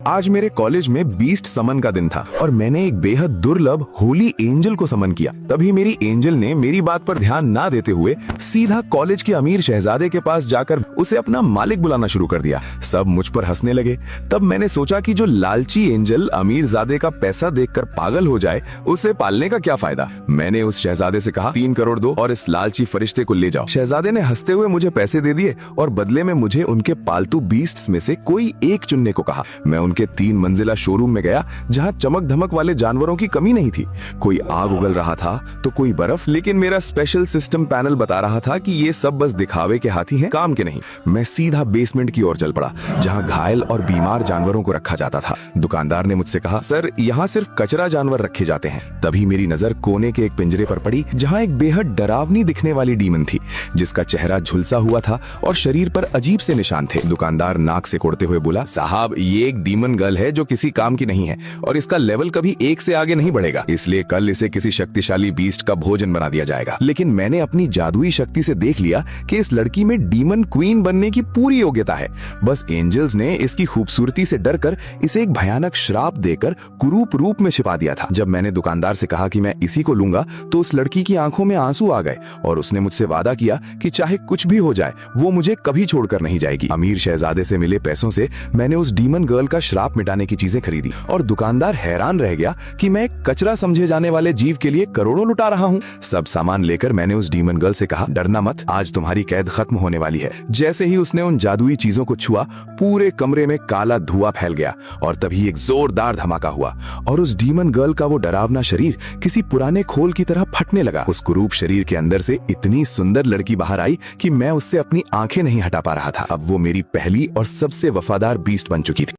आज मेरे कॉलेज में बीस्ट समन का दिन था और मैंने एक बेहद दुर्लभ होली एंजल को समन किया। तभी मेरी एंजल ने मेरी बात पर ध्यान ना देते हुए सीधा कॉलेज के अमीर शहजादे के पास जाकर उसे अपना मालिक बुलाना शुरू कर दिया। सब मुझ पर हंसने लगे। तब मैंने सोचा कि जो लालची एंजल अमीरजादे का पैसा देखकर पागल हो जाए, उसे पालने का क्या फायदा। मैंने उस शहजादे से कहा 3 करोड़ दो और इस लालची फरिश्ते को ले जाओ। शहजादे ने हंसते हुए मुझे पैसे दे दिए और बदले में मुझे उनके पालतू बीस्ट्स में से कोई एक चुनने को कहा। मैं उनके 3 मंजिला शोरूम में गया जहां चमक धमक वाले जानवरों की कमी नहीं थी। कोई आग उगल रहा था तो कोई बर्फ, लेकिन मेरा स्पेशल सिस्टम पैनल बता रहा था कि ये सब बस दिखावे के हाथी हैं, काम के नहीं। मैं सीधा बेसमेंट की ओर चल पड़ा जहां घायल और बीमार जानवरों को रखा जाता था। दुकानदार ने मुझसे कहा, सर यहाँ सिर्फ कचरा जानवर रखे जाते हैं। तभी मेरी नजर कोने के एक पिंजरे पर पड़ी जहाँ एक बेहद डरावनी दिखने वाली डीमन थी जिसका चेहरा झुलसा हुआ था और शरीर पर अजीब से निशान थे। दुकानदार नाक से कोड़ते हुए बोला, साहब ये एक डीमन गर्ल है जो किसी काम की नहीं है और इसका लेवल कभी 1 से आगे नहीं बढ़ेगा, इसलिए कल इसे किसी शक्तिशाली बीस्ट का भोजन बना दिया जाएगा। लेकिन मैंने अपनी जादुई शक्ति से देख लिया कि इस लड़की में डीमन क्वीन बनने की पूरी योग्यता है। बस एंजल्स ने इसकी खूबसूरती से डरकर इसे एक भयानक श्राप देकर कुरूप रूप में छिपा दिया था। जब मैंने दुकानदार से कहा कि मैं इसी को लूंगा तो उस लड़की की आंखों में आंसू आ गए और उसने मुझसे वादा किया कि चाहे कुछ भी हो जाए वो मुझे कभी छोड़कर नहीं जाएगी। अमीर शहजादे से मिले पैसों से मैंने उस डीमन गर्ल का श्राप मिटाने की चीजें खरीदी और दुकानदार हैरान रह गया कि मैं एक कचरा समझे जाने वाले जीव के लिए करोड़ों लुटा रहा हूँ। सब सामान लेकर मैंने उस डीमन गर्ल से कहा, डरना मत, आज तुम्हारी कैद खत्म होने वाली है। जैसे ही उसने उन जादुई चीजों को छुआ, पूरे कमरे में काला धुआं फैल गया और तभी एक जोरदार धमाका हुआ और उस डीमन गर्ल का वो डरावना शरीर किसी पुराने खोल की तरह फटने लगा। उस कुरूप शरीर के अंदर से इतनी सुंदर लड़की बाहर आई कि मैं उससे अपनी आंखें नहीं हटा पा रहा था। अब वो मेरी पहली और सबसे वफादार बीस्ट बन चुकी थी।